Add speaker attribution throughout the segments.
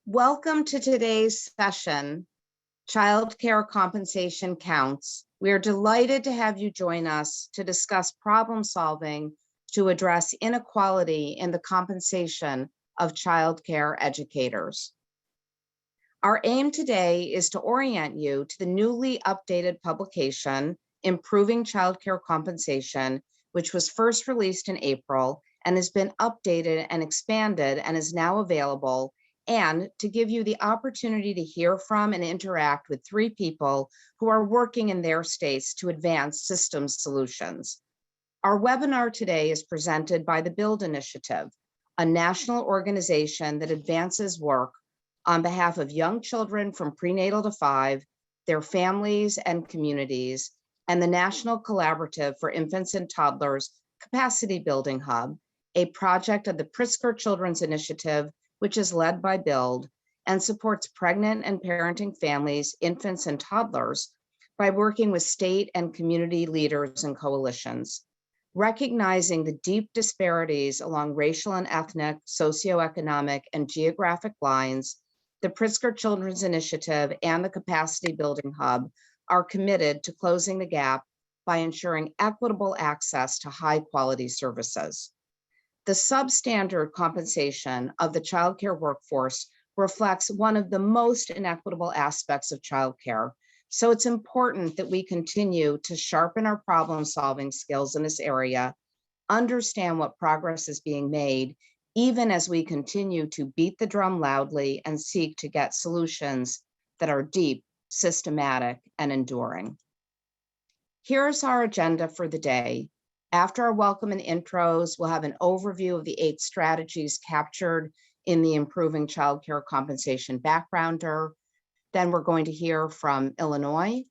Speaker 1: Welcome to today's session, Child Care Compensation Counts. We are delighted to have you join us to discuss problem solving to address inequality in the compensation of child care educators. Our aim today is to orient you to the newly updated publication, Improving Child Care Compensation, which was first released in April and has been updated and expanded and is now available, and to give you the opportunity to hear from and interact with three people who are working in their states to advance systems solutions. Our webinar today is presented by the BUILD Initiative, a national organization that advances work on behalf of young children from prenatal to 5, their families and communities, and the National Collaborative for Infants and Toddlers Capacity Building Hub, a project of the Pritzker Children's Initiative, which is led by BUILD and supports pregnant and parenting families, infants, and toddlers by working with state and community leaders and coalitions. Recognizing the deep disparities along racial and ethnic, socioeconomic, and geographic lines, the Pritzker Children's Initiative and the Capacity Building Hub are committed to closing the gap by ensuring equitable access to high-quality services. The substandard compensation of the childcare workforce reflects one of the most inequitable aspects of childcare. So it's important that we continue to sharpen our problem-solving skills in this area, understand what progress is being made, even as we continue to beat the drum loudly and seek to get solutions that are deep, systematic, and enduring. Here's our agenda for the day. After our welcome and intros, we'll have an overview of the 8 strategies captured in the Improving Child Care Compensation Backgrounder. Then we're going to hear from Illinois,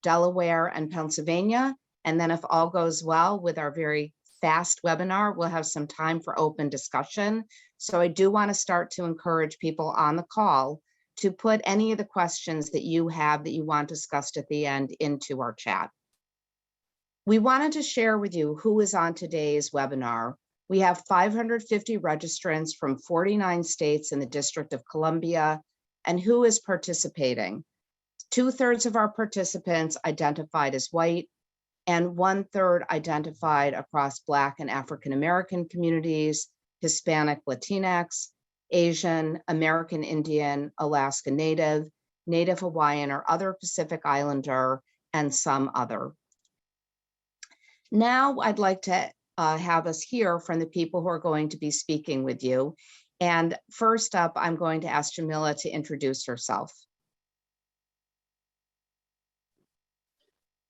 Speaker 1: Delaware, and Pennsylvania. And then if all goes well with our very fast webinar, we'll have some time for open discussion. So I do want to start to encourage people on the call to put any of the questions that you have that you want discussed at the end into our chat. We wanted to share with you who is on today's webinar. We have 550 registrants from 49 states in the District of Columbia, and who is participating. 2/3 of our participants identified as white, and 1/3 identified across Black and African American communities, Hispanic, Latinx, Asian, American Indian, Alaska Native, Native Hawaiian or other Pacific Islander, and some other. Now I'd like to have us hear from the people who are going to be speaking with you. And first up, I'm going to ask Jamilah to introduce herself.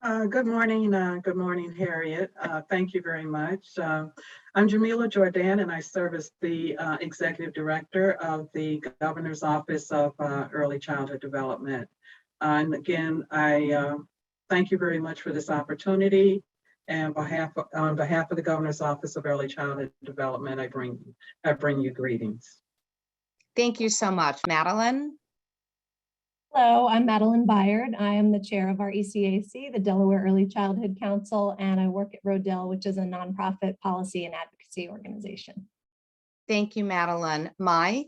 Speaker 2: Good morning, Harriet. Thank you very much. I'm Jamilah Jor'dan, and I serve as the Executive Director of the Governor's Office of Early Childhood Development. And again, I thank you very much for this opportunity. And on behalf of the Governor's Office of Early Childhood Development, I bring you greetings.
Speaker 1: Thank you so much. Madeleine?
Speaker 3: Hello, I'm Madeleine Bayard. I am the chair of our ECAC, the Delaware Early Childhood Council, and I work at Rodel, which is a nonprofit policy and advocacy organization.
Speaker 1: Thank you, Madeleine. Mai?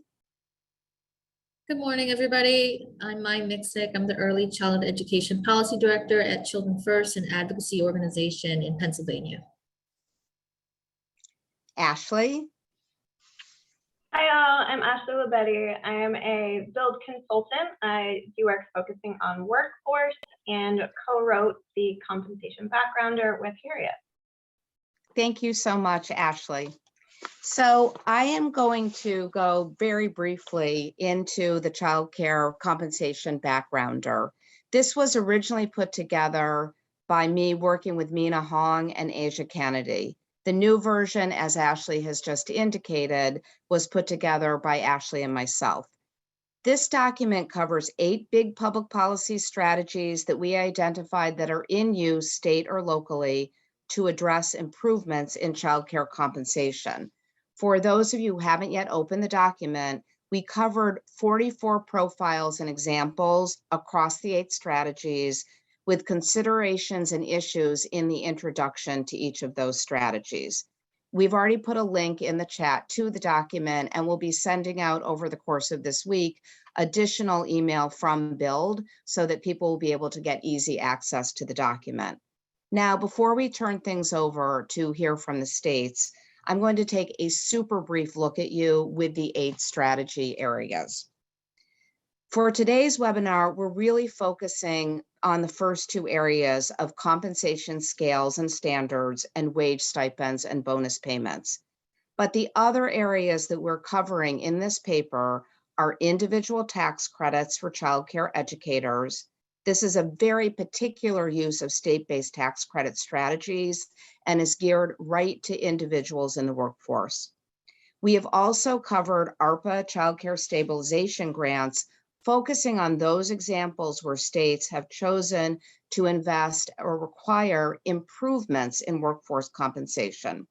Speaker 4: Good morning, everybody. I'm Miksic. I'm the Early Child Education Policy Director at Children First, an advocacy organization in Pennsylvania.
Speaker 1: Ashley?
Speaker 5: Hi all, I'm Ashley LiBetti. I am a BUILD consultant. I do work focusing on workforce and co-wrote the compensation backgrounder with Harriet.
Speaker 1: Thank you so much, Ashley. So I am going to go very briefly into the child care compensation backgrounder. This was originally put together by me working with Mina Hong and Asia Kennedy. The new version, as Ashley has just indicated, was put together by Ashley and myself. This document covers 8 big public policy strategies that we identified that are in use state or locally to address improvements in child care compensation. For those of you who haven't yet opened the document, we covered 44 profiles and examples across the 8 strategies with considerations and issues in the introduction to each of those strategies. We've already put a link in the chat to the document, and we'll be sending out over the course of this week additional email from Build so that people will be able to get easy access to the document. Now, before we turn things over to hear from the states, I'm going to take a super brief look at you with the 8 strategy areas. For today's webinar, we're really focusing on the first 2 areas of compensation scales and standards and wage stipends and bonus payments. But the other areas that we're covering in this paper are individual tax credits for childcare educators. This is a very particular use of state-based tax credit strategies and is geared right to individuals in the workforce. We have also covered ARPA childcare stabilization grants, focusing on those examples where states have chosen to invest or require improvements in workforce compensation.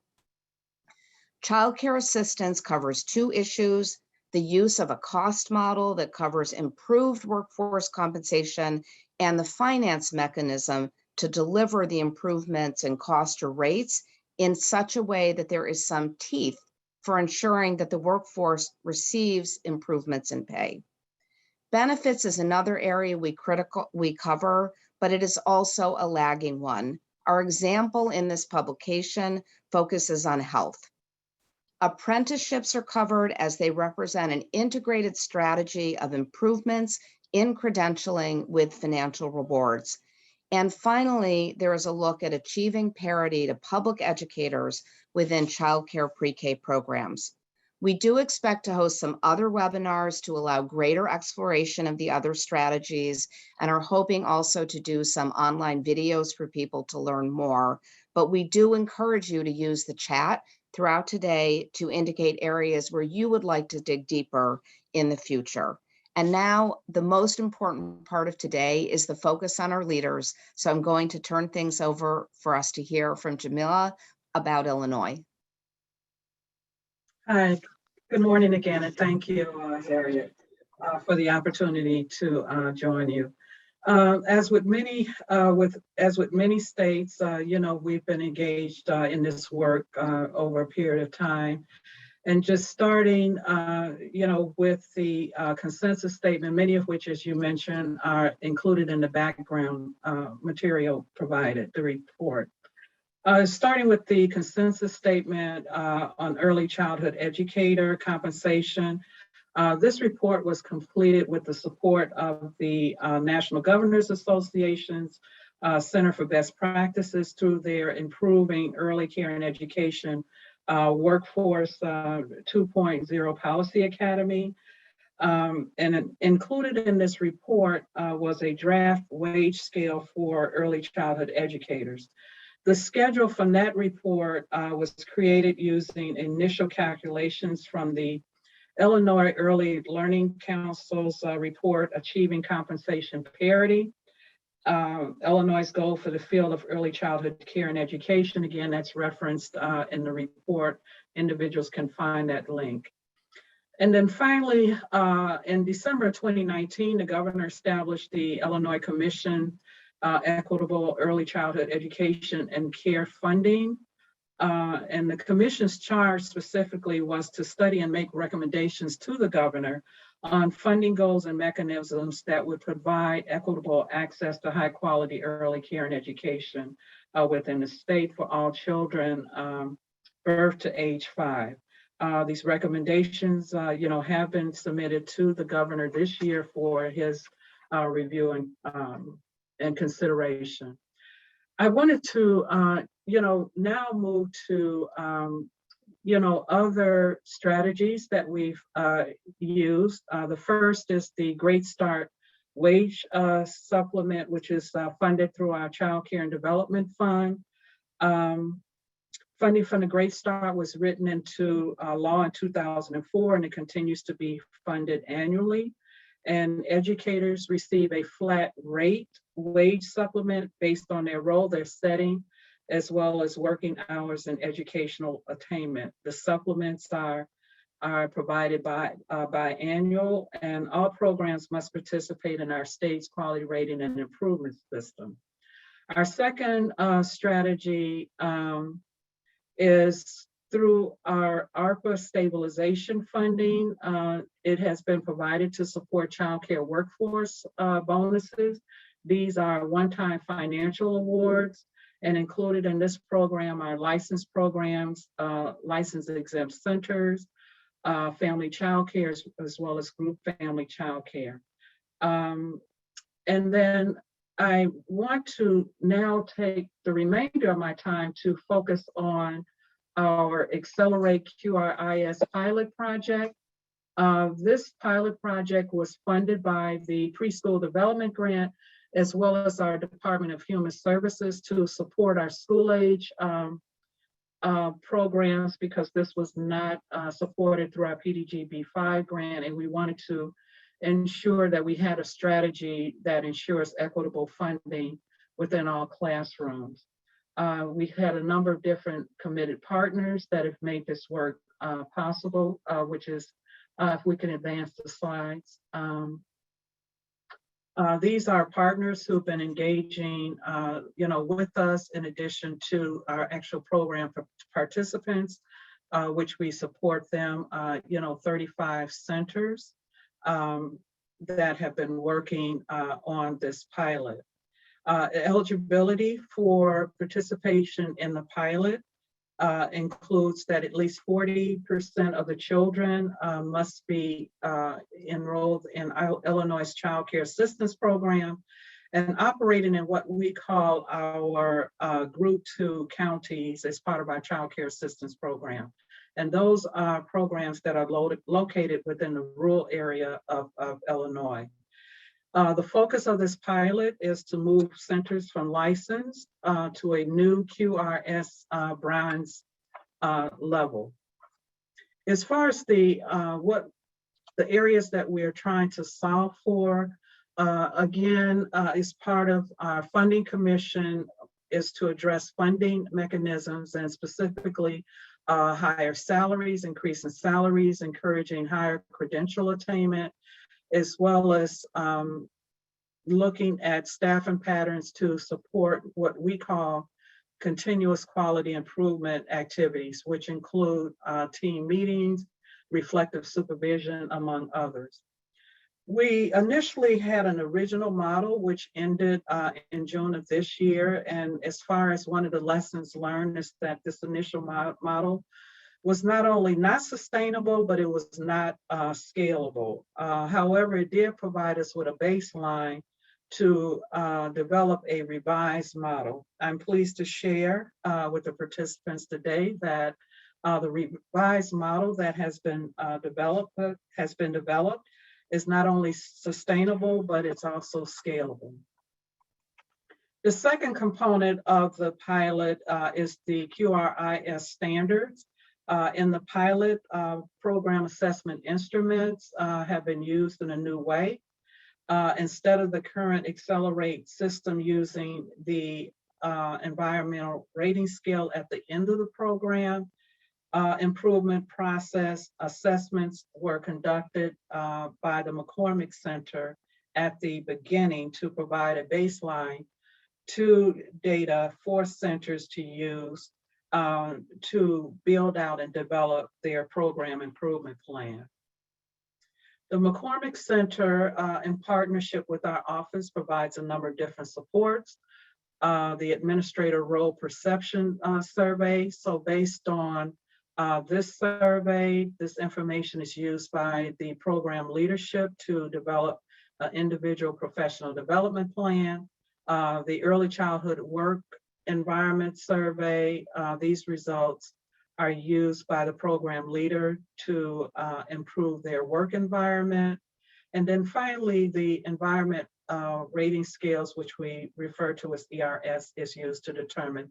Speaker 1: Childcare assistance covers 2 issues: the use of a cost model that covers improved workforce compensation and the finance mechanism to deliver the improvements in cost or rates in such a way that there is some teeth for ensuring that the workforce receives improvements in pay. Benefits is another area we cover, but it is also a lagging one. Our example in this publication focuses on health. Apprenticeships are covered as they represent an integrated strategy of improvements in credentialing with financial rewards. And finally, there is a look at achieving parity to public educators within childcare pre-K programs. We do expect to host some other webinars to allow greater exploration of the other strategies, and are hoping also to do some online videos for people to learn more. But we do encourage you to use the chat throughout today to indicate areas where you would like to dig deeper in the future. And now the most important part of today is the focus on our leaders. So I'm going to turn things over for us to hear from Jamilah about Illinois.
Speaker 2: Hi, good morning again, and thank you, Harriet, for the opportunity to join you. As with many states, we've been engaged in this work over a period of time, and just starting, with the consensus statement, many of which, as you mentioned, are included in the background material provided, the report. Starting with the consensus statement on early childhood educator compensation. This report was completed with the support of the National Governors Association's Center for Best Practices through their Improving Early Care and Education Workforce 2.0 Policy Academy. And included in this report was a draft wage scale for early childhood educators. The schedule from that report was created using initial calculations from the Illinois Early Learning Council's report, Achieving Compensation Parity, Illinois' goal for the field of early childhood care and education. Again, that's referenced in the report. Individuals can find that link. And then finally, in December of 2019, the governor established the Illinois Commission Equitable Early Childhood Education and Care Funding. And the commission's charge specifically was to study and make recommendations to the governor on funding goals and mechanisms that would provide equitable access to high quality early care and education within the state for all children birth to age 5. These recommendations, have been submitted to the governor this year for his review and consideration. I wanted to, now move to, other strategies that we've used. The first is the Great Start Wage Supplement, which is funded through our Child Care and Development Fund. Funding from the Great Start was written into law in 2004, and it continues to be funded annually. And educators receive a flat rate wage supplement based on their role they're setting, as well as working hours and educational attainment. The supplements are provided by biannual, and all programs must participate in our state's quality rating and improvement system. Our second strategy is Through our ARPA stabilization funding, it has been provided to support childcare workforce bonuses. These are one-time financial awards, and included in this program are license programs, license exempt centers, family childcare, as well as group family childcare. And then I want to now take the remainder of my time to focus on our Accelerate QRIS pilot project. This pilot project was funded by the Preschool Development Grant, as well as our Department of Human Services to support our school age programs, because this was not supported through our PDGB-5 grant, and we wanted to ensure that we had a strategy that ensures equitable funding within all classrooms. We've had a number of different committed partners that have made this work possible, which is, if we can advance the slides. These are partners who've been engaging, with us in addition to our actual program for participants, which we support them, 35 centers that have been working on this pilot. Eligibility for participation in the pilot includes that at least 40% of the children must be enrolled in Illinois Child Care Assistance Program and operating in what we call our Group 2 counties as part of our Child Care Assistance Program. And those are programs that are located within the rural area of Illinois. The focus of this pilot is to move centers from licensed to a new QRS bronze level. As far as the areas that we're trying to solve for, again, as part of our funding commission is to address funding mechanisms and specifically higher salaries, increasing salaries, encouraging higher credential attainment, as well as looking at staffing patterns to support what we call continuous quality improvement activities, which include team meetings, reflective supervision, among others. We initially had an original model, which ended in June of this year. And as far as one of the lessons learned is that this initial model was not only not sustainable, but it was not scalable. However, it did provide us with a baseline to develop a revised model. I'm pleased to share with the participants today that the revised model that has been developed is not only sustainable, but it's also scalable. The second component of the pilot is the QRIS standards. In the pilot, program assessment instruments have been used in a new way. Instead of the current Accelerate system using the environmental rating scale at the end of the program, improvement process assessments were conducted by the McCormick Center at the beginning to provide a baseline to data for centers to use to build out and develop their program improvement plan. The McCormick Center, in partnership with our office, provides a number of different supports. The administrator role perception survey. So based on this survey, this information is used by the program leadership to develop an individual professional development plan. The early childhood work environment survey, these results are used by the program leader to improve their work environment. And then finally, the environment rating scales, which we refer to as ERS, is used to determine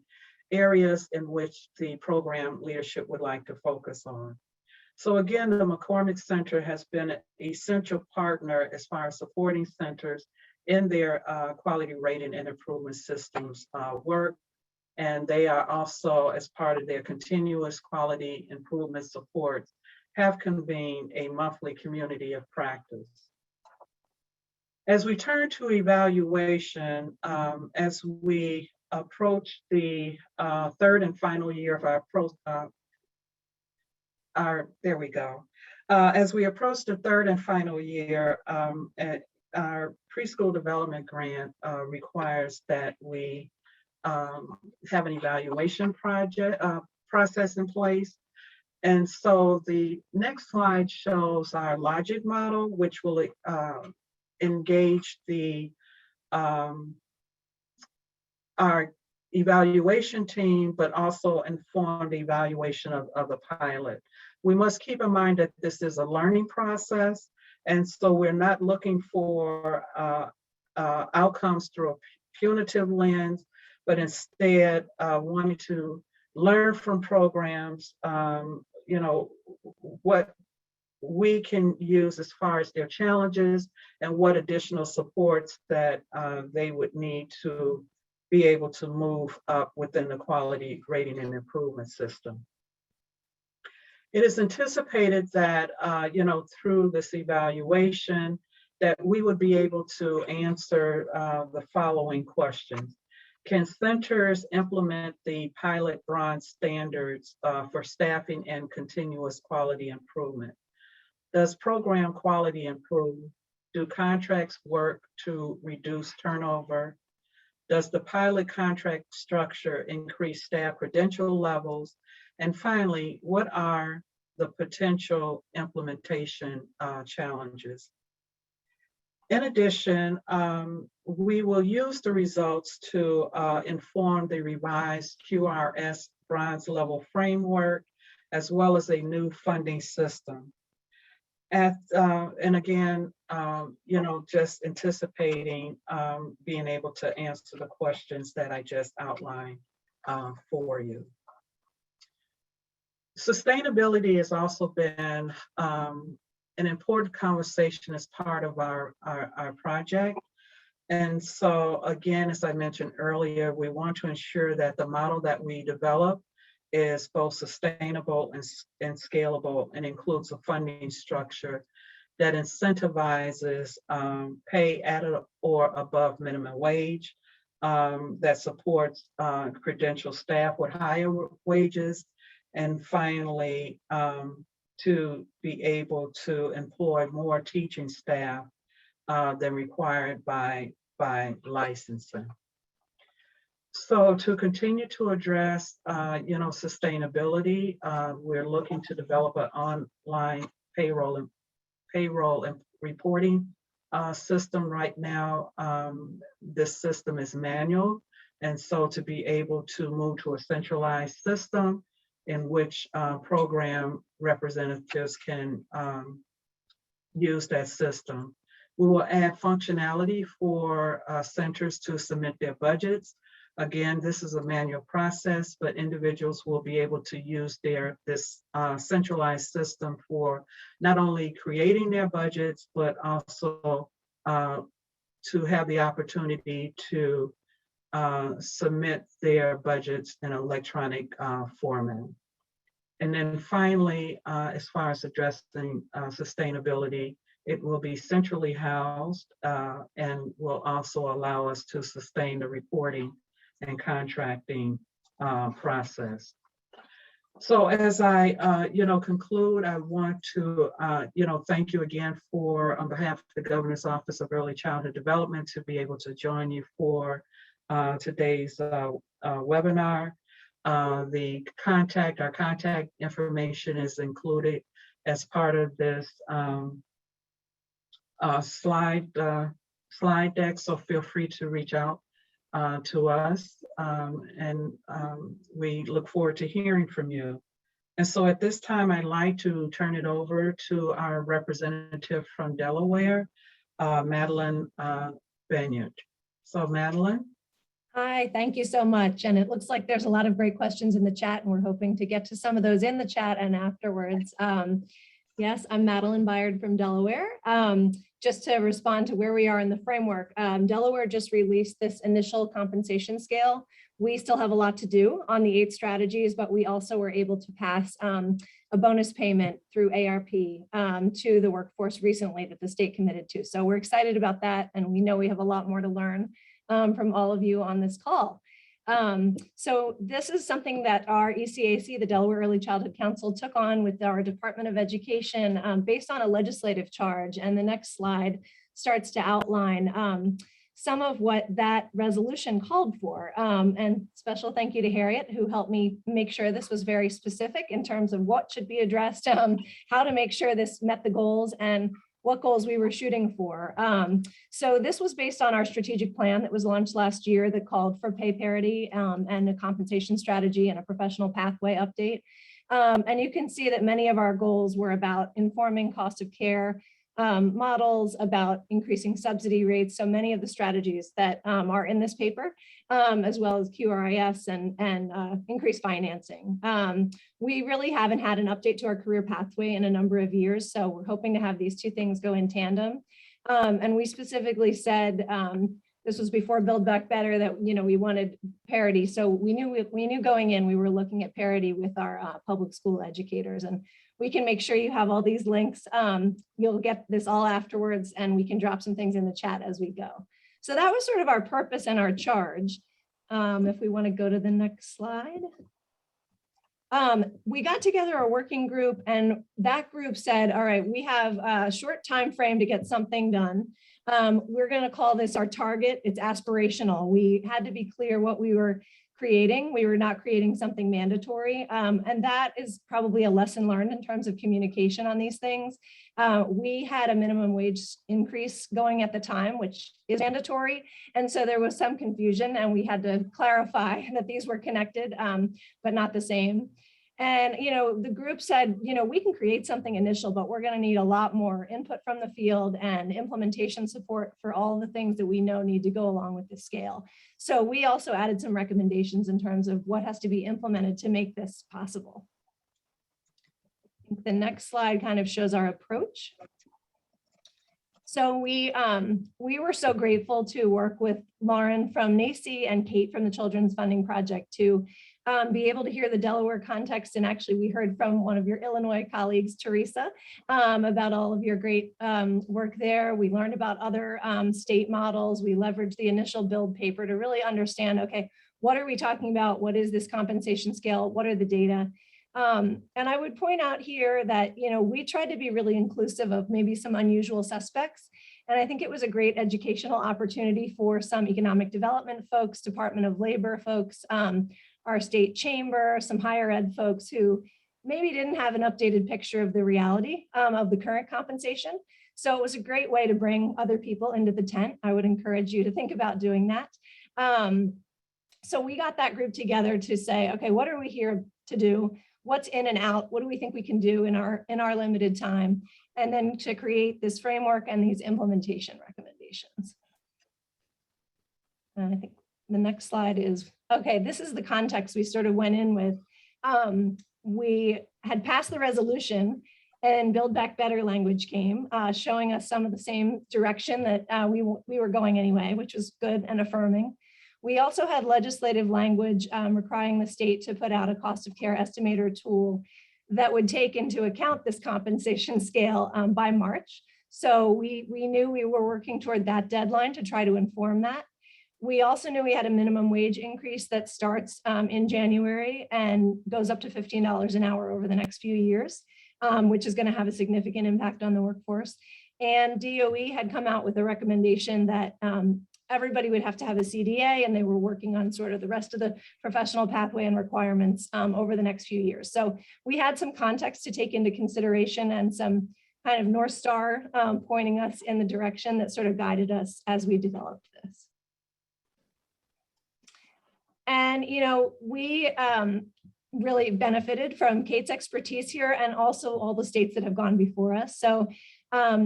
Speaker 2: areas in which the program leadership would like to focus on. So again, the McCormick Center has been an essential partner as far as supporting centers in their quality rating and improvement systems work. And they are also, as part of their continuous quality improvement support, have convened a monthly community of practice. As we turn to evaluation, as we approach the third and final year of our there we go. As we approach the third and final year, our preschool development grant requires that we have an evaluation process in place. And so the next slide shows our logic model, which will engage our evaluation team, but also inform the evaluation of the pilot. We must keep in mind that this is a learning process, and so we're not looking for outcomes through a punitive lens, but instead wanting to learn from programs, what we can use as far as their challenges and what additional supports that they would need to be able to move up within the quality grading and improvement system. It is anticipated that, through this evaluation, that we would be able to answer the following questions. Can centers implement the pilot bronze standards for staffing and continuous quality improvement? Does program quality improve? Do contracts work to reduce turnover? Does the pilot contract structure increase staff credential levels? And finally, what are the potential implementation challenges? In addition, we will use the results to inform the revised QRIS bronze level framework, as well as a new funding system. And again, just anticipating being able to answer the questions that I just outlined for you. Sustainability has also been an important conversation as part of our project. And so again, as I mentioned earlier, we want to ensure that the model that we develop is both sustainable and scalable, and includes a funding structure that incentivizes pay at or above minimum wage, that supports credentialed staff with higher wages, and finally, to be able to employ more teaching staff than required by licensing. So to continue to address, sustainability, we're looking to develop an online payroll and reporting system. Right now, this system is manual, and so to be able to move to a centralized system in which program representatives can use that system. We will add functionality for centers to submit their budgets. Again, this is a manual process, but individuals will be able to use this centralized system for not only creating their budgets, but also to have the opportunity to submit their budgets in electronic format. And then finally, as far as addressing sustainability, it will be centrally housed and will also allow us to sustain the reporting and contracting process. So as I, conclude, I want to, thank you again for, on behalf of the Governor's Office of Early Childhood Development, to be able to join you for today's webinar. Our contact information is included as part of this slide deck, so feel free to reach out to us, and we look forward to hearing from you. And so at this time, I'd like to turn it over to our representative from Delaware, Madeleine Bayard. So Madeleine.
Speaker 3: Hi, thank you so much. And it looks like there's a lot of great questions in the chat, and we're hoping to get to some of those in the chat and afterwards. Yes, I'm Madeleine Bayard from Delaware. Just to respond to where we are in the framework, Delaware just released this initial compensation scale. We still have a lot to do on the 8 strategies, but we also were able to pass a bonus payment through ARP to the workforce recently that the state committed to. So we're excited about that, and we know we have a lot more to learn from all of you on this call. So this is something that our ECAC, the Delaware Early Childhood Council, took on with our Department of Education based on a legislative charge. And the next slide starts to outline some of what that resolution called for. And special thank you to Harriet, who helped me make sure this was very specific in terms of what should be addressed, how to make sure this met the goals, and what goals we were shooting for. So this was based on our strategic plan that was launched last year that called for pay parity and a compensation strategy and a professional pathway update. And you can see that many of our goals were about informing cost of care models, about increasing subsidy rates. So many of the strategies that are in this paper, as well as QRIS and increased financing. We really haven't had an update to our career pathway in a number of years. So we're hoping to have these two things go in tandem. And we specifically said, this was before Build Back Better, that we wanted parity. So we knew going in, we were looking at parity with our public school educators, and we can make sure you have all these links. You'll get this all afterwards, and we can drop some things in the chat as we go. So that was sort of our purpose and our charge. If we want to go to the next slide. We got together a working group, and that group said, all right, we have a short time frame to get something done. We're going to call this our target. It's aspirational. We had to be clear what we were creating. We were not creating something mandatory. And that is probably a lesson learned in terms of communication on these things. We had a minimum wage increase going at the time, which is mandatory. And so there was some confusion, and we had to clarify that these were connected, but not the same. And, the group said, we can create something initial, but we're going to need a lot more input from the field and implementation support for all the things that we know need to go along with the scale. So we also added some recommendations in terms of what has to be implemented to make this possible. The next slide kind of shows our approach. So we were so grateful to work with Lauren from NACI and Kate from the Children's Funding Project to be able to hear the Delaware context. And actually we heard from one of your Illinois colleagues, Teresa, about all of your great work there. We learned about other state models. We leveraged the initial build paper to really understand, okay, what are we talking about? What is this compensation scale? What are the data? And I would point out here that, we tried to be really inclusive of maybe some unusual suspects. And I think it was a great educational opportunity for some economic development folks, Department of Labor folks, our state chamber, some higher ed folks who maybe didn't have an updated picture of the reality of the current compensation. So it was a great way to bring other people into the tent. I would encourage you to think about doing that. So we got that group together to say, okay, what are we here to do? What's in and out? What do we think we can do in our limited time? And then to create this framework and these implementation recommendations. And I think the next slide is, okay, this is the context we sort of went in with. We had passed the resolution, and Build Back Better language came, showing us some of the same direction that we were going anyway, which was good and affirming. We also had legislative language requiring the state to put out a cost of care estimator tool that would take into account this compensation scale by March. So we knew we were working toward that deadline to try to inform that. We also knew we had a minimum wage increase that starts in January and goes up to $15 an hour over the next few years, which is going to have a significant impact on the workforce. And DOE had come out with a recommendation that everybody would have to have a CDA, and they were working on sort of the rest of the professional pathway and requirements over the next few years. So we had some context to take into consideration and some kind of North Star pointing us in the direction that sort of guided us as we developed this. And, we really benefited from Kate's expertise here, and also all the states that have gone before us. So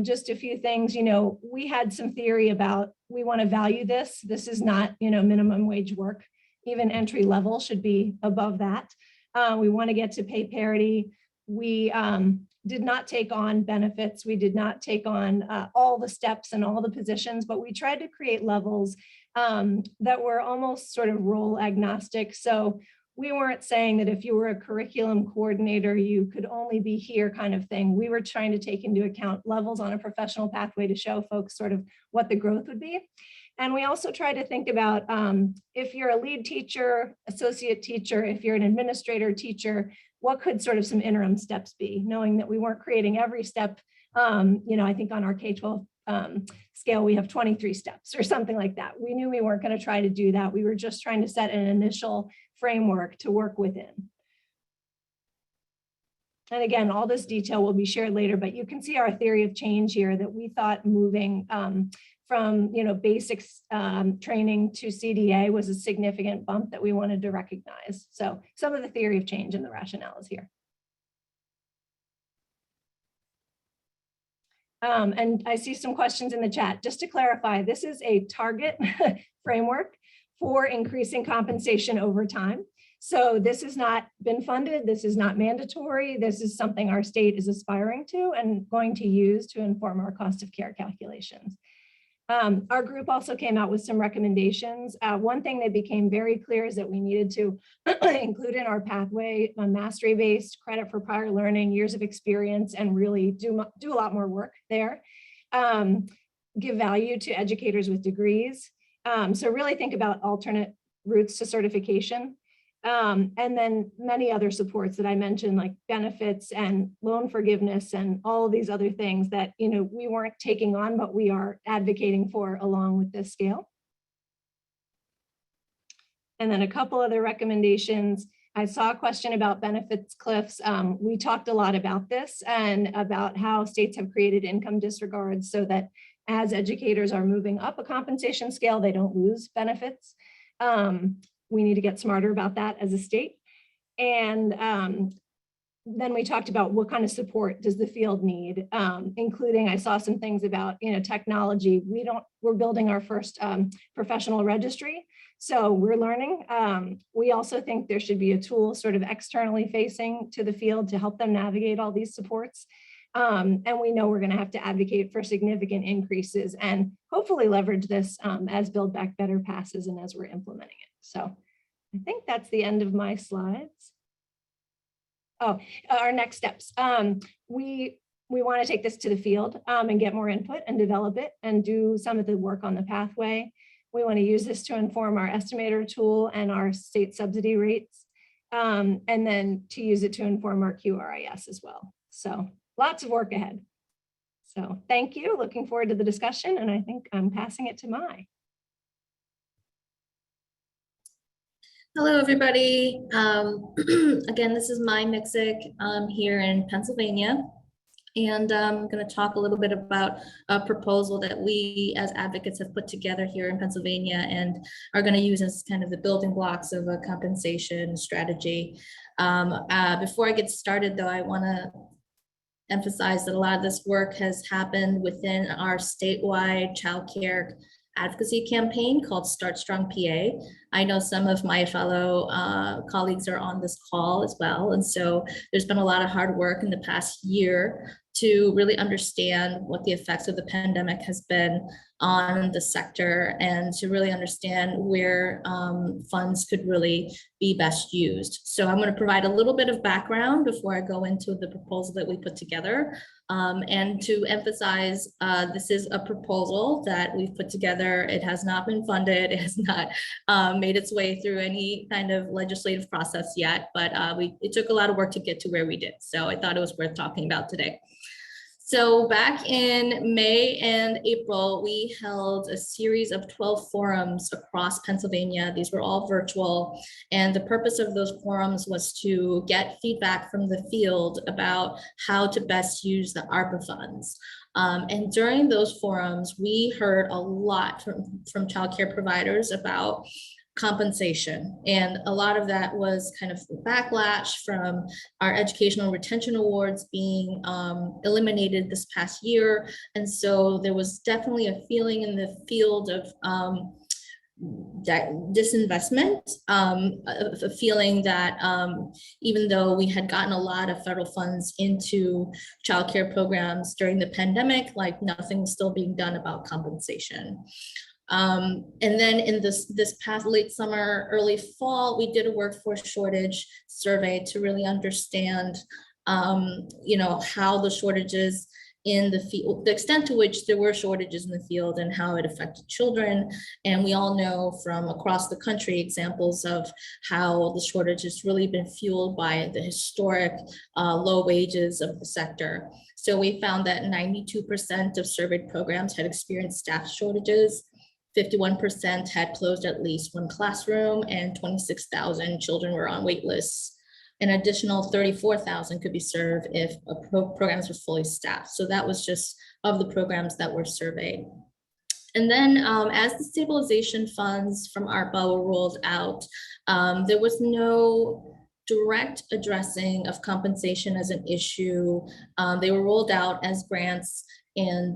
Speaker 3: just a few things, we had some theory about, we want to value this. This is not, minimum wage work. Even entry level should be above that. We want to get to pay parity. We did not take on benefits. We did not take on all the steps and all the positions, but we tried to create levels that were almost sort of role agnostic. So we weren't saying that if you were a curriculum coordinator, you could only be here kind of thing. We were trying to take into account levels on a professional pathway to show folks sort of what the growth would be. And we also try to think about if you're a lead teacher, associate teacher, if you're an administrator teacher, what could sort of some interim steps be, knowing that we weren't creating every step. I think on our K-12 scale, we have 23 steps or something like that. We knew we weren't going to try to do that. We were just trying to set an initial framework to work within. And again, all this detail will be shared later, but you can see our theory of change here, that we thought moving from basics training to CDA was a significant bump that we wanted to recognize. So some of the theory of change and the rationales here. And I see some questions in the chat. Just to clarify, this is a target framework for increasing compensation over time. So this has not been funded. This is not mandatory. This is something our state is aspiring to and going to use to inform our cost of care calculations. Our group also came out with some recommendations. One thing that became very clear is that we needed to include in our pathway a mastery-based credit for prior learning, years of experience, and really do a lot more work there. Give value to educators with degrees. So really think about alternate routes to certification. And then many other supports that I mentioned, like benefits and loan forgiveness and all these other things that we weren't taking on, but we are advocating for along with this scale. And then a couple other recommendations. I saw a question about benefits cliffs. We talked a lot about this and about how states have created income disregards so that as educators are moving up a compensation scale, they don't lose benefits. We need to get smarter about that as a state. And then we talked about what kind of support does the field need, including I saw some things about technology. We're building our first professional registry. So we're learning. We also think there should be a tool sort of externally facing to the field to help them navigate all these supports. And we know we're going to have to advocate for significant increases and hopefully leverage this as Build Back Better passes and as we're implementing it. So I think that's the end of my slides. Oh, our next steps. We want to take this to the field and get more input and develop it and do some of the work on the pathway. We want to use this to inform our estimator tool and our state subsidy rates, and then to use it to inform our QRIS as well. So lots of work ahead. So thank you. Looking forward to the discussion, and I think I'm passing it to Mai.
Speaker 4: Hello, everybody. Again, this is Mai Miksic. I'm here in Pennsylvania, and I'm going to talk a little bit about a proposal that we as advocates have put together here in Pennsylvania and are going to use as kind of the building blocks of a compensation strategy. Before I get started, though, I want to emphasize that a lot of this work has happened within our statewide childcare advocacy campaign called Start Strong PA. I know some of my fellow colleagues are on this call as well. And so there's been a lot of hard work in the past year to really understand what the effects of the pandemic has been on the sector and to really understand where funds could really be best used. So I'm going to provide a little bit of background before I go into the proposal that we put together. And to emphasize, this is a proposal that we've put together. It has not been funded. It has not made its way through any kind of legislative process yet, but it took a lot of work to get to where we did. So I thought it was worth talking about today. So back in May and April, we held a series of 12 forums across Pennsylvania. These were all virtual. And the purpose of those forums was to get feedback from the field about how to best use the ARPA funds. And during those forums, we heard a lot from childcare providers about compensation. And a lot of that was kind of backlash from our educational retention awards being eliminated this past year. And so there was definitely a feeling in the field of disinvestment, a feeling that even though we had gotten a lot of federal funds into childcare programs during the pandemic, like nothing was still being done about compensation. And then in this past late summer, early fall, we did a workforce shortage survey to really understand, how the shortages in the field, the extent to which there were shortages in the field and how it affected children. And we all know from across the country examples of how the shortage has really been fueled by the historic low wages of the sector. So we found that 92% of surveyed programs had experienced staff shortages, 51% had closed at least one classroom, and 26,000 children were on wait lists. An additional 34,000 could be served if programs were fully staffed. So that was just of the programs that were surveyed. And then as the stabilization funds from ARPA were rolled out, there was no direct addressing of compensation as an issue. They were rolled out as grants, and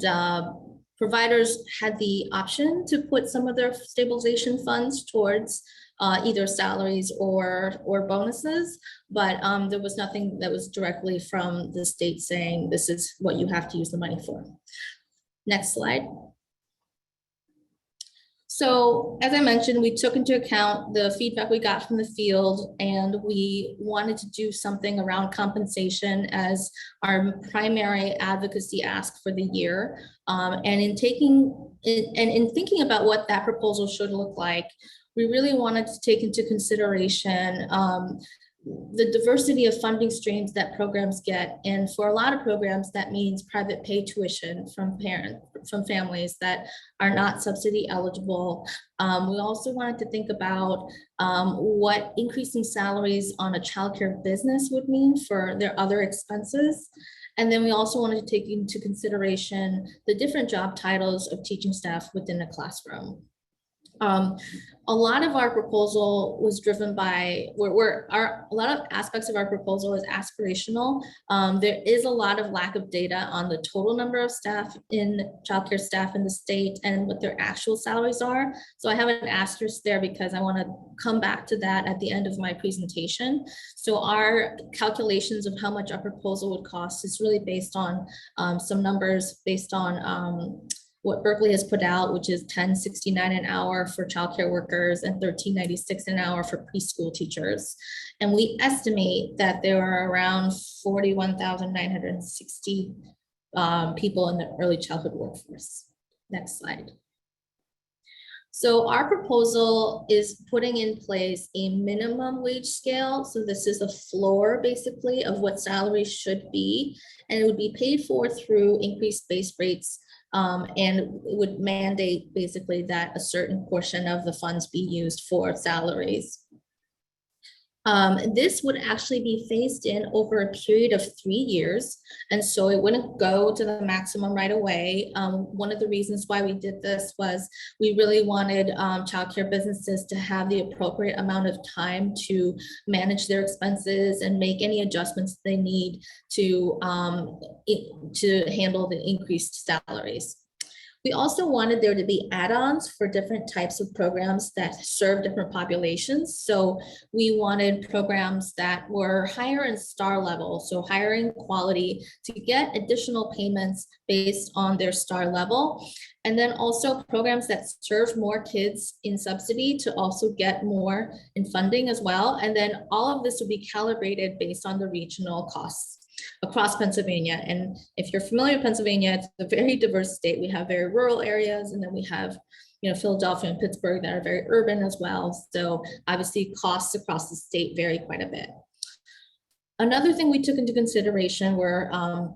Speaker 4: providers had the option to put some of their stabilization funds towards either salaries or bonuses, but there was nothing that was directly from the state saying this is what you have to use the money for. Next slide. So as I mentioned, we took into account the feedback we got from the field, and we wanted to do something around compensation as our primary advocacy ask for the year. And in thinking about what that proposal should look like, we really wanted to take into consideration the diversity of funding streams that programs get. And for a lot of programs, that means private pay tuition from families that are not subsidy eligible. We also wanted to think about what increasing salaries on a childcare business would mean for their other expenses. And then we also wanted to take into consideration the different job titles of teaching staff within a classroom. A lot of our proposal was driven by a lot of aspects of our proposal is aspirational. There is a lot of lack of data on the total number of staff in childcare staff in the state and what their actual salaries are. So I have an asterisk there because I want to come back to that at the end of my presentation. So our calculations of how much our proposal would cost is really based on some numbers based on what Berkeley has put out, which is $10.69 an hour for childcare workers and $13.96 an hour for preschool teachers. And we estimate that there are around 41,960 people in the early childhood workforce. Next slide. So our proposal is putting in place a minimum wage scale. So this is a floor basically of what salaries should be, and it would be paid for through increased base rates. And it would mandate basically that a certain portion of the funds be used for salaries. This would actually be phased in over a period of 3 years. And so it wouldn't go to the maximum right away. One of the reasons why we did this was we really wanted childcare businesses to have the appropriate amount of time to manage their expenses and make any adjustments they need to handle the increased salaries. We also wanted there to be add-ons for different types of programs that serve different populations. So we wanted programs that were higher in star level, so higher in quality, to get additional payments based on their star level. And then also programs that serve more kids in subsidy to also get more in funding as well. And then all of this would be calibrated based on the regional costs across Pennsylvania. And if you're familiar with Pennsylvania, it's a very diverse state. We have very rural areas, and then we have, Philadelphia and Pittsburgh that are very urban as well. So obviously costs across the state vary quite a bit. Another thing we took into consideration were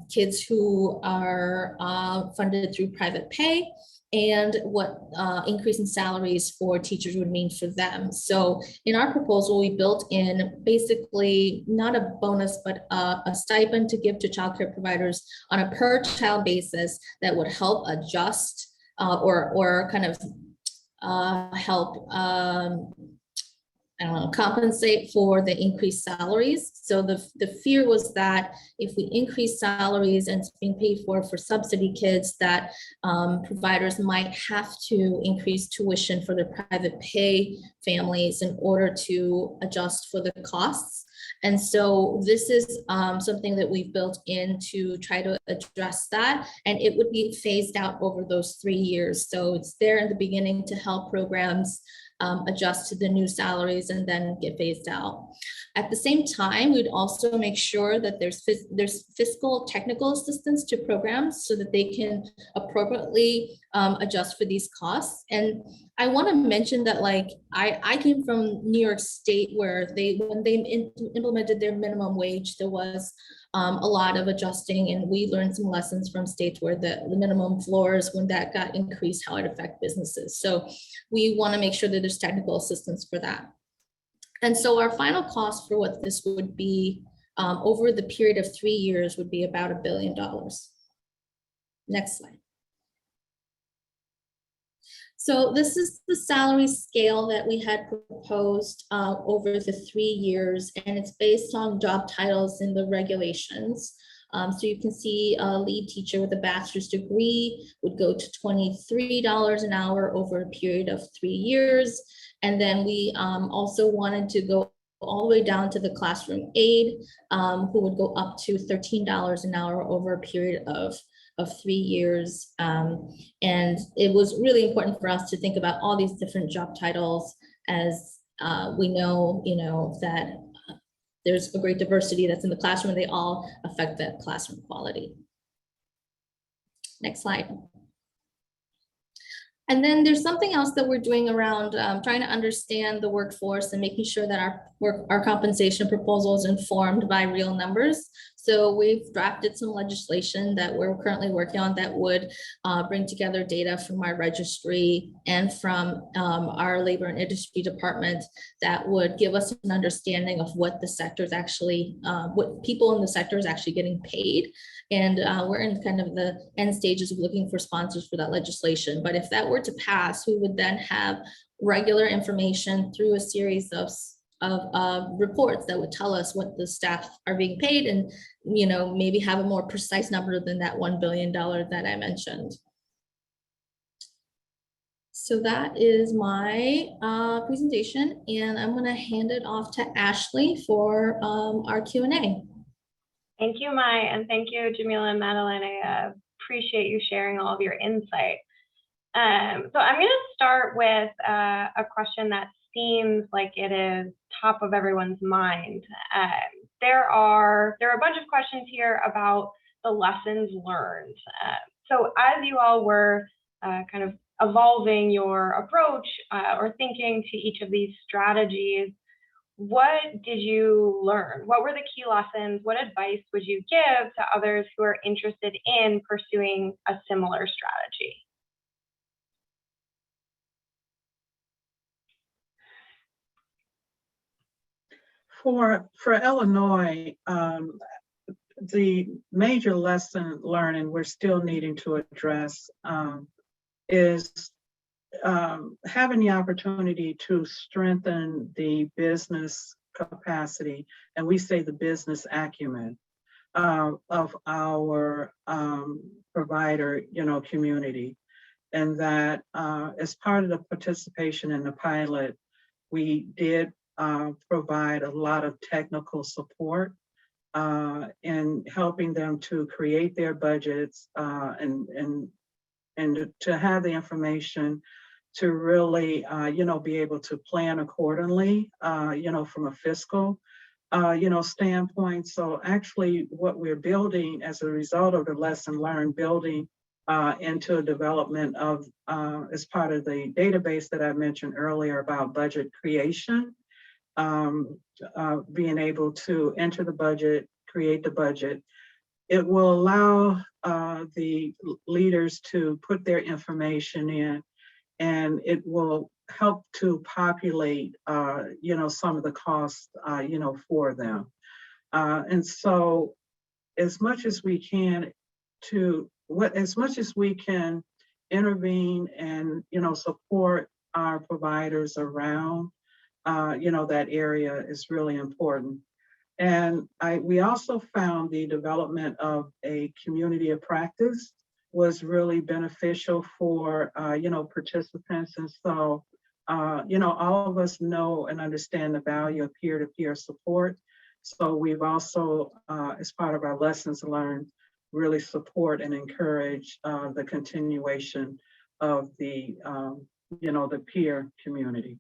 Speaker 4: kids who are funded through private pay, and what increase in salaries for teachers would mean for them. So in our proposal, we built in basically not a bonus, but a stipend to give to childcare providers on a per child basis that would help adjust or kind of help compensate for the increased salaries. So the fear was that if we increase salaries and it's being paid for subsidy kids, that providers might have to increase tuition for their private pay families in order to adjust for the costs. And so this is something that we've built in to try to address that, and it would be phased out over those 3 years. So it's there in the beginning to help programs adjust to the new salaries and then get phased out. At the same time, we'd also make sure that there's fiscal technical assistance to programs so that they can appropriately adjust for these costs. And I want to mention that, like, I came from New York State, where when they implemented their minimum wage, there was a lot of adjusting, and we learned some lessons from states where the minimum floors, when that got increased, how it affected businesses. So we want to make sure that there's technical assistance for that. And so our final cost for what this would be over the period of 3 years would be about $1 billion. Next slide. So this is the salary scale that we had proposed over the 3 years, and it's based on job titles in the regulations. So you can see a lead teacher with a bachelor's degree would go to $23 an hour over a period of 3 years. And then we also wanted to go all the way down to the classroom aide, who would go up to $13 an hour over a period of 3 years. And it was really important for us to think about all these different job titles, as we know, that there's a great diversity that's in the classroom, and they all affect that classroom quality. Next slide. And then there's something else that we're doing around trying to understand the workforce and making sure that our compensation proposal is informed by real numbers. So we've drafted some legislation that we're currently working on that would bring together data from our registry and from our labor and industry department that would give us an understanding of what the sector is actually, what people in the sector is actually getting paid. And we're in kind of the end stages of looking for sponsors for that legislation. But if that were to pass, we would then have regular information through a series of reports that would tell us what the staff are being paid, and maybe have a more precise number than that $1 billion that I mentioned. So that is my presentation, and I'm going to hand it off to Ashley for our Q&A.
Speaker 5: Thank you, Mai, and thank you, Jamilah and Madeleine. I appreciate you sharing all of your insight. So I'm going to start with a question that seems like it is top of everyone's mind. There are a bunch of questions here about the lessons learned. So as you all were kind of evolving your approach or thinking to each of these strategies, what did you learn? What were the key lessons? What advice would you give to others who are interested in pursuing a similar strategy?
Speaker 2: For Illinois, the major lesson learned, and we're still needing to address, is having the opportunity to strengthen the business capacity, and we say the business acumen of our provider, community. And that as part of the participation in the pilot, we did provide a lot of technical support in helping them to create their budgets and to have the information to really, be able to plan accordingly, from a fiscal, standpoint. So actually what we're building as a result of the lesson learned, building into a development of, as part of the database that I mentioned earlier about budget creation, being able to enter the budget, create the budget. It will allow the leaders to put their information in, and it will help to populate, some of the costs, for them. And so as much as we can intervene and, support our providers around, that area is really important. And we also found the development of a community of practice was really beneficial for, participants. And so, all of us know and understand the value of peer-to-peer support. So we've also, as part of our lessons learned, really support and encourage the continuation of the, the peer community.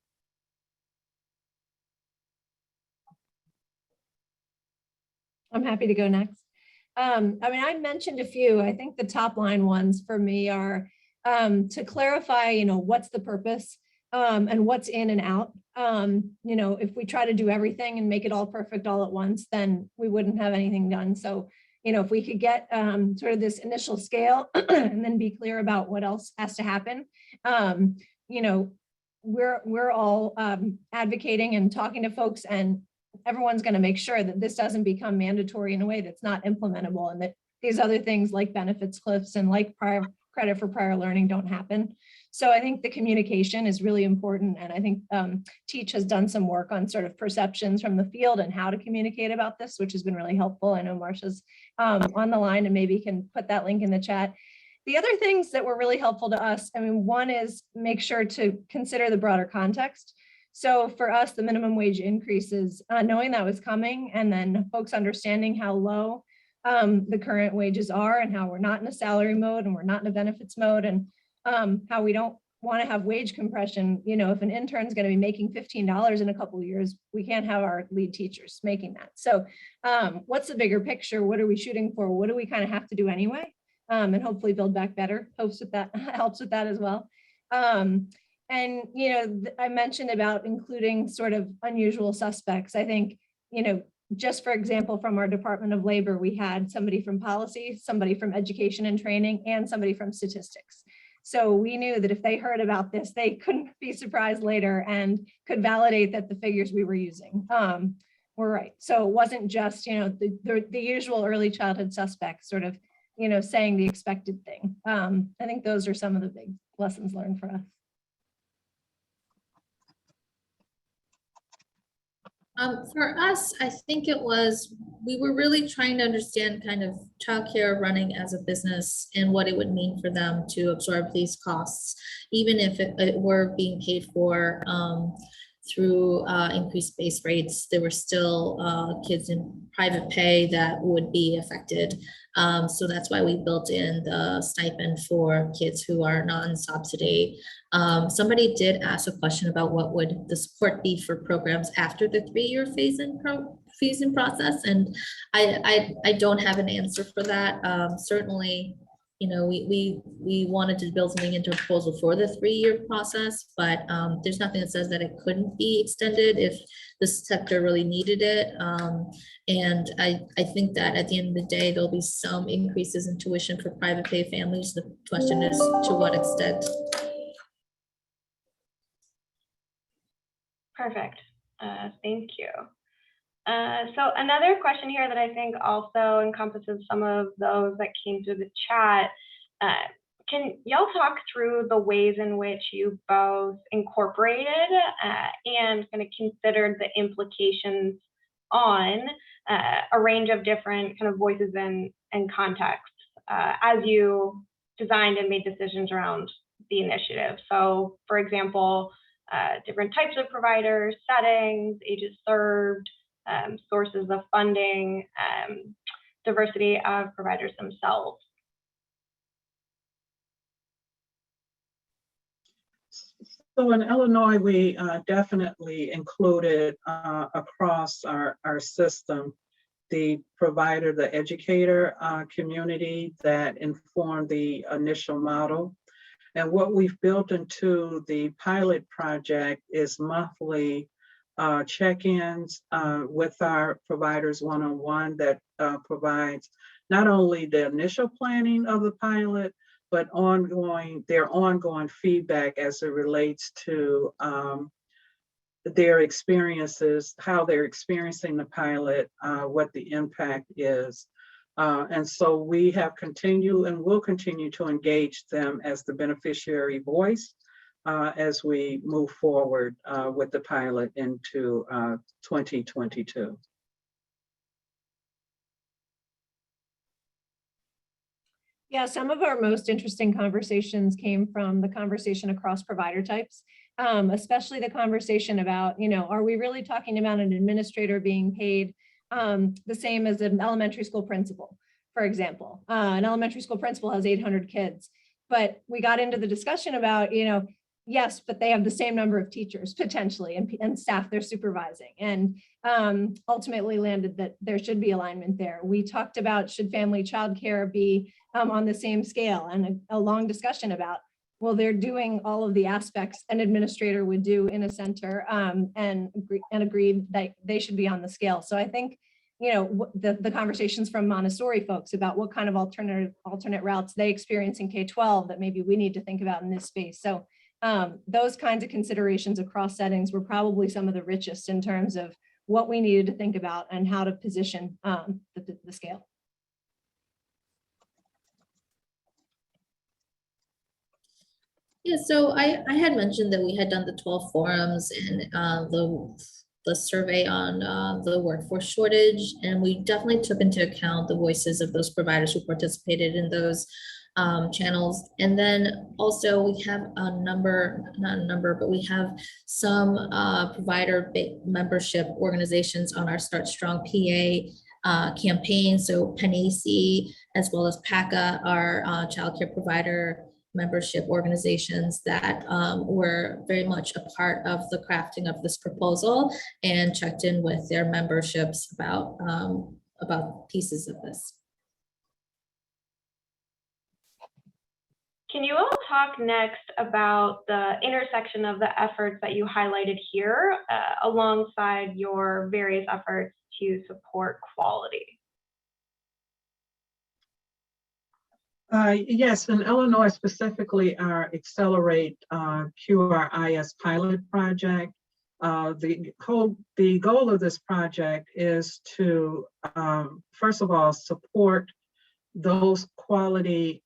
Speaker 3: I'm happy to go next. I mean, I mentioned a few. I think the top line ones for me are to clarify, what's the purpose and what's in and out. If we try to do everything and make it all perfect all at once, then we wouldn't have anything done. So, if we could get sort of this initial scale and then be clear about what else has to happen, we're all advocating and talking to folks, and everyone's going to make sure that this doesn't become mandatory in a way that's not implementable, and that these other things like benefits cliffs and like prior credit for prior learning don't happen. So I think the communication is really important. And I think Teach has done some work on sort of perceptions from the field and how to communicate about this, which has been really helpful. I know Marcia's on the line and maybe can put that link in the chat. The other things that were really helpful to us, I mean, one is make sure to consider the broader context. So for us, the minimum wage increases, knowing that was coming, and then folks understanding how low the current wages are and how we're not in a salary mode and we're not in a benefits mode, and how we don't want to have wage compression. If an intern is going to be making $15 in a couple of years, we can't have our lead teachers making that. So what's the bigger picture? What are we shooting for? What do we kind of have to do anyway? And hopefully Build Back Better helps with that as well. And, I mentioned about including sort of unusual suspects. I think, just for example, from our Department of Labor, we had somebody from policy, somebody from education and training, and somebody from statistics. So we knew that if they heard about this, they couldn't be surprised later and could validate that the figures we were using were right. So it wasn't just, the usual early childhood suspects sort of, saying the expected thing. I think those are some of the big lessons learned for us.
Speaker 4: For us, I think we were really trying to understand kind of childcare running as a business and what it would mean for them to absorb these costs, even if it were being paid for through increased base rates. There were still kids in private pay that would be affected. So that's why we built in the stipend for kids who are non-subsidy. Somebody did ask a question about what would the support be for programs after the 3-year phase-in process, and I don't have an answer for that. Certainly, we wanted to build something into a proposal for the 3-year process, but there's nothing that says that it couldn't be extended if the sector really needed it. And I think that at the end of the day, there'll be some increases in tuition for private pay families. The question is to what extent.
Speaker 5: Perfect. Thank you. So another question here that I think also encompasses some of those that came through the chat. Can y'all talk through the ways in which you both incorporated and kind of considered the implications on a range of different kind of voices and contexts as you designed and made decisions around the initiative? So for example, different types of providers, settings, ages served, sources of funding, diversity of providers themselves.
Speaker 2: So in Illinois, we definitely included across our system the provider, the educator community that informed the initial model. And what we've built into the pilot project is monthly check-ins with our providers one-on-one that provides not only the initial planning of the pilot, but their ongoing feedback as it relates to their experiences, how they're experiencing the pilot, what the impact is. And so we have continued and will continue to engage them as the beneficiary voice as we move forward with the pilot into 2022.
Speaker 3: Yeah, some of our most interesting conversations came from the conversation across provider types, especially the conversation about, are we really talking about an administrator being paid the same as an elementary school principal, for example? An elementary school principal has 800 kids, but we got into the discussion about, yes, but they have the same number of teachers potentially and staff they're supervising, and ultimately landed that there should be alignment there. We talked about should family childcare be on the same scale, and a long discussion about, well, they're doing all of the aspects an administrator would do in a center, and agreed that they should be on the scale. So I think, you know, the conversations from Montessori folks about what kind of alternate routes they experience in K-12 that maybe we need to think about in this space. So those kinds of considerations across settings were probably some of the richest in terms of what we needed to think about and how to position the scale.
Speaker 4: Yeah, so I had mentioned that we had done the 12 forums and the survey on the workforce shortage, and we definitely took into account the voices of those providers who participated in those channels. And then also we have but we have some provider membership organizations on our Start Strong PA campaign. So Panelist, as well as PACA, our childcare provider membership organizations that were very much a part of the crafting of this proposal and checked in with their memberships about pieces of this.
Speaker 5: Can you all talk next about the intersection of the efforts that you highlighted here alongside your various efforts to support quality?
Speaker 2: Yes, in Illinois specifically, our Accelerate QRIS pilot project. The goal of this project is to, first of all, support those quality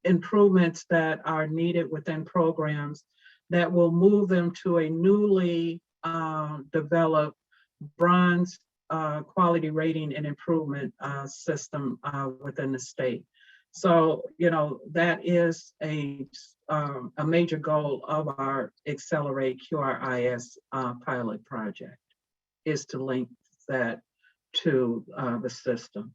Speaker 2: improvements that are needed within programs that will move them to a newly developed bronze quality rating and improvement system within the state. So, you know, that is a major goal of our Accelerate QRIS pilot project, is to link that to the system.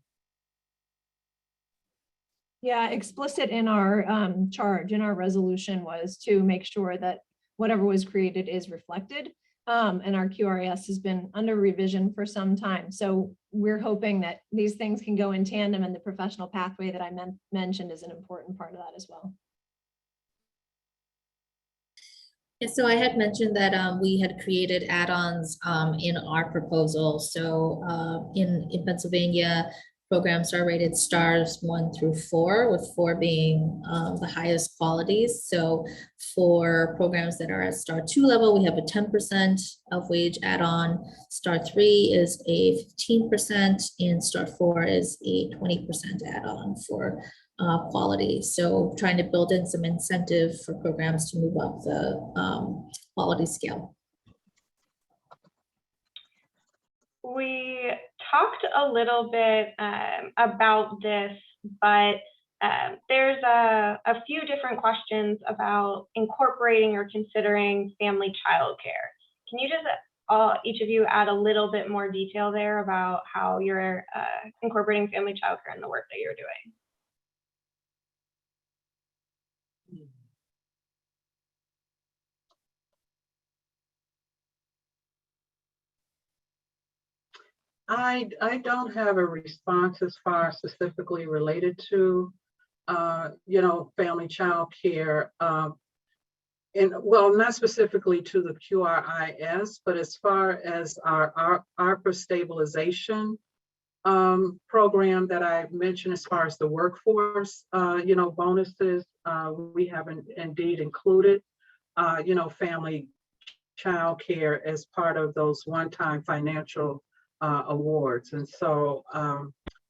Speaker 3: Yeah, explicit in our charge, in our resolution, was to make sure that whatever was created is reflected. And our QRIS has been under revision for some time. So we're hoping that these things can go in tandem, and the professional pathway that I mentioned is an important part of that as well.
Speaker 4: Yeah, so I had mentioned that we had created add-ons in our proposal. So in Pennsylvania, programs are rated stars 1 through 4, with 4 being the highest qualities. So for programs that are at star 2 level, we have a 10% of wage add-on. Star 3 is a 15%, and star 4 is a 20% add-on for quality. So trying to build in some incentive for programs to move up the quality scale.
Speaker 5: We talked a little bit about this, but there's a few different questions about incorporating or considering family childcare. Can you just, each of you, add a little bit more detail there about how you're incorporating family childcare in the work that you're doing?
Speaker 2: I don't have a response as far as specifically related to, you know, family child care. And well, not specifically to the QRIS, but as far as our ARPA stabilization program that I mentioned, as far as the workforce, you know, bonuses, we haven't indeed included, you know, family child care as part of those one-time financial awards. And so,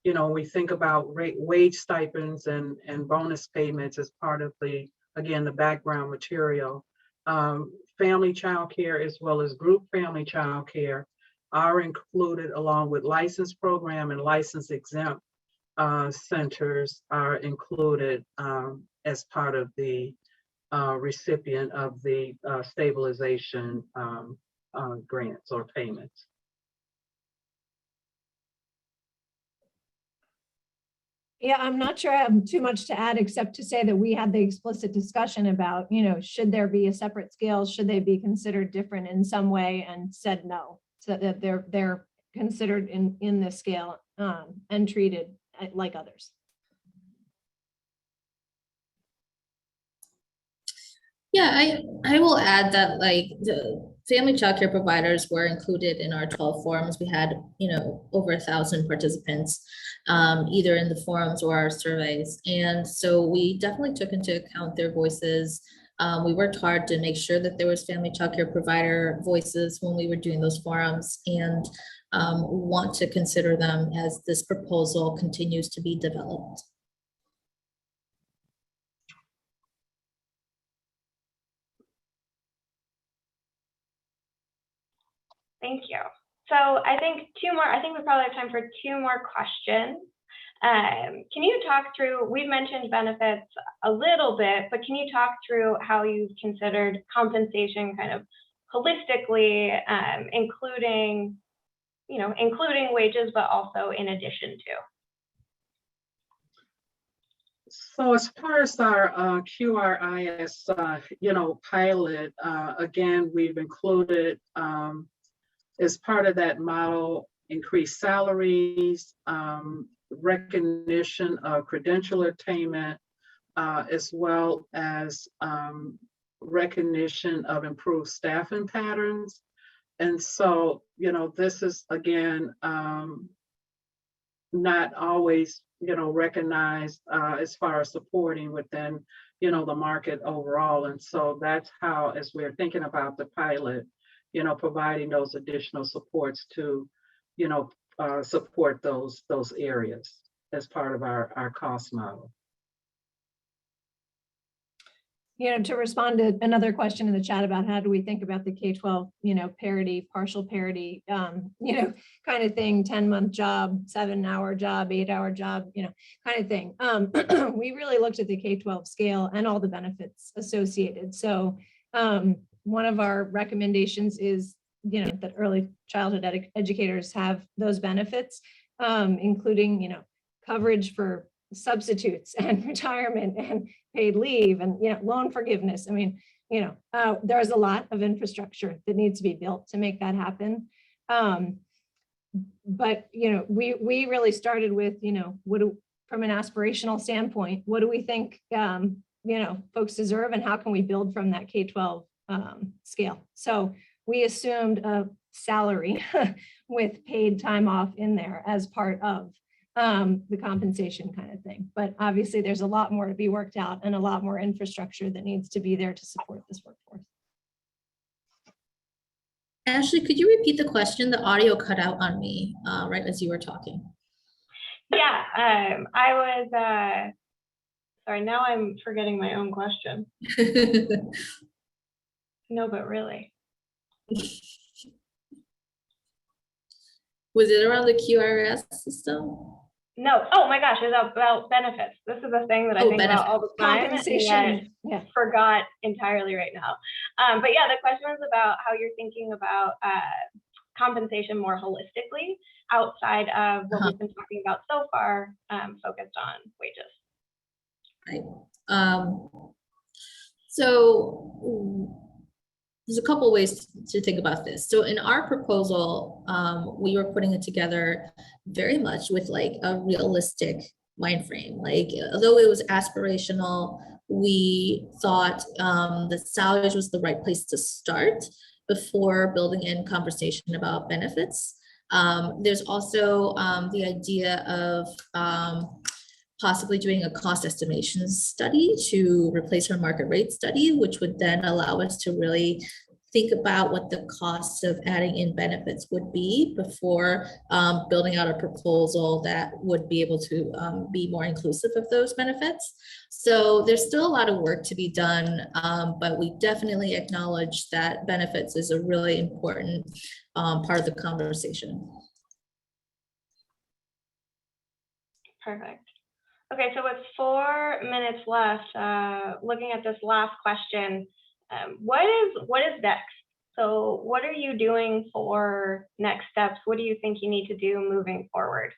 Speaker 2: you know, we think about wage stipends and bonus payments as part of the, again, the background material. Family child care as well as group family child care are included, along with license program and license exempt centers are included as part of the recipient of the stabilization grants or payments.
Speaker 3: Yeah, I'm not sure I have too much to add, except to say that we had the explicit discussion about, should there be a separate scale? Should they be considered different in some way? And said no, so that they're considered in this scale and treated like others.
Speaker 4: Yeah, I will add that like the family childcare providers were included in our 12 forums. We had, over 1,000 participants, either in the forums or our surveys. And so we definitely took into account their voices. We worked hard to make sure that there was family childcare provider voices when we were doing those forums, and want to consider them as this proposal continues to be developed.
Speaker 5: Thank you. So I think we probably have time for 2 more questions. Can you talk through, we've mentioned benefits a little bit, but can you talk through how you've considered compensation kind of holistically, including wages, but also in addition to?
Speaker 2: So as far as our QRIS, pilot, again, we've included as part of that model, increased salaries, recognition of credential attainment, as well as recognition of improved staffing patterns. And so, this is, again, not always, recognized as far as supporting within, the market overall. And so that's how, as we're thinking about the pilot, providing those additional supports to, support those areas as part of our cost model.
Speaker 3: To respond to another question in the chat about how do we think about the K-12, parity, partial parity, kind of thing, 10-month job, 7-hour job, 8-hour job, kind of thing. We really looked at the K-12 scale and all the benefits associated. So one of our recommendations is, that early childhood educators have those benefits, including, coverage for substitutes and retirement and paid leave and, loan forgiveness. I mean, there's a lot of infrastructure that needs to be built to make that happen. But, we really started with, from an aspirational standpoint, what do we think, folks deserve, and how can we build from that K-12 scale? So we assumed a salary with paid time off in there as part of the compensation kind of thing. But obviously there's a lot more to be worked out and a lot more infrastructure that needs to be there to support this workforce.
Speaker 4: Ashley, could you repeat the question? The audio cut out on me right as you were talking.
Speaker 5: Yeah, I was, sorry, now I'm forgetting my own question. No, but really.
Speaker 4: Was it around the QRIS system?
Speaker 5: No. Oh my gosh, it's about benefits. This is a thing that I think about all the time.
Speaker 3: Compensation. Yeah.
Speaker 5: Forgot entirely right now. But yeah, the question was about how you're thinking about compensation more holistically outside of what we've been talking about so far, focused on wages.
Speaker 4: Right. So there's a couple ways to think about this. So in our proposal, we were putting it together very much with like a realistic mind frame. Like, although it was aspirational, we thought that salaries was the right place to start before building in conversation about benefits. There's also the idea of possibly doing a cost estimation study to replace her market rate study, which would then allow us to really think about what the costs of adding in benefits would be before building out a proposal that would be able to be more inclusive of those benefits. So there's still a lot of work to be done, but we definitely acknowledge that benefits is a really important part of the conversation.
Speaker 5: Perfect. Okay, so with 4 minutes left, looking at this last question, what is next? So what are you doing for next steps? What do you think you need to do moving forward?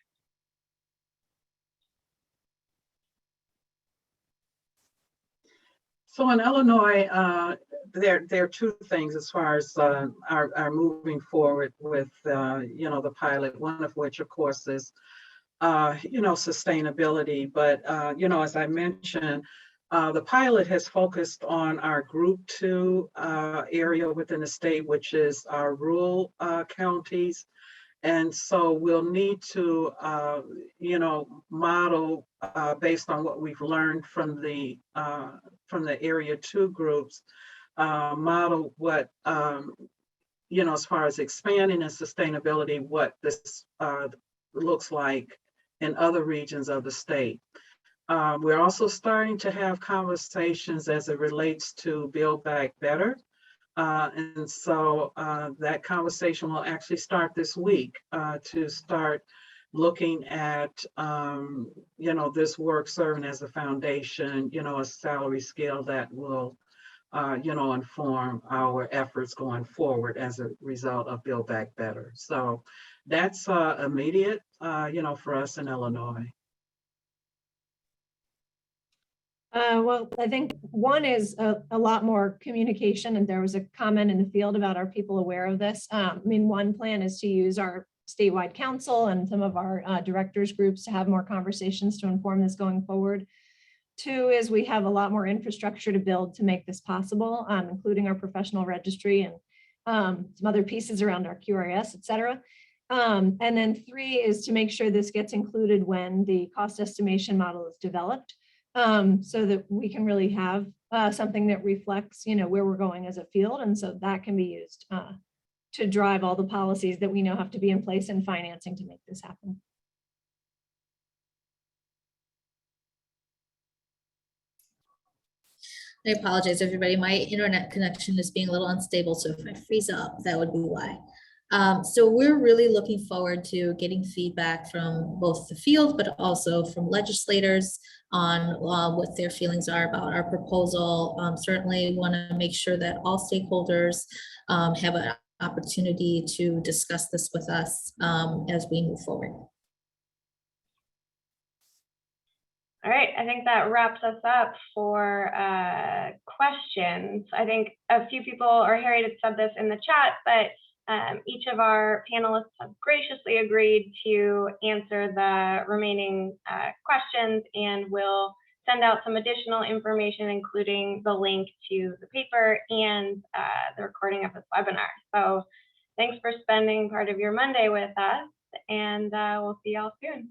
Speaker 2: So in Illinois, there are two things as far as our moving forward with, the pilot, one of which, of course, is, sustainability. But, as I mentioned, the pilot has focused on our Group 2 area within the state, which is our rural counties. And so we'll need to, model based on what we've learned from the Area 2 groups, model what, as far as expanding and sustainability, what this looks like in other regions of the state. We're also starting to have conversations as it relates to Build Back Better. And so that conversation will actually start this week to start looking at, this work serving as a foundation, a salary scale that will, inform our efforts going forward as a result of Build Back Better. So that's immediate, for us in Illinois.
Speaker 3: Well, I think one is a lot more communication, and there was a comment in the field about, are people aware of this? One plan is to use our statewide council and some of our directors groups to have more conversations to inform this going forward. Two is we have a lot more infrastructure to build to make this possible, including our professional registry and some other pieces around our QRIS, et cetera. And then three is to make sure this gets included when the cost estimation model is developed. So that we can really have something that reflects, where we're going as a field. And so that can be used to drive all the policies that we know have to be in place and financing to make this happen.
Speaker 4: I apologize, everybody. My internet connection is being a little unstable, so if I freeze up, that would be why. So we're really looking forward to getting feedback from both the field, but also from legislators on what their feelings are about our proposal. Certainly want to make sure that all stakeholders have an opportunity to discuss this with us as we move forward.
Speaker 5: All right, I think that wraps us up for questions. I think a few people, or Harriet had said this in the chat, but each of our panelists have graciously agreed to answer the remaining questions, and will send out some additional information, including the link to the paper and the recording of this webinar. So thanks for spending part of your Monday with us, and we'll see y'all soon.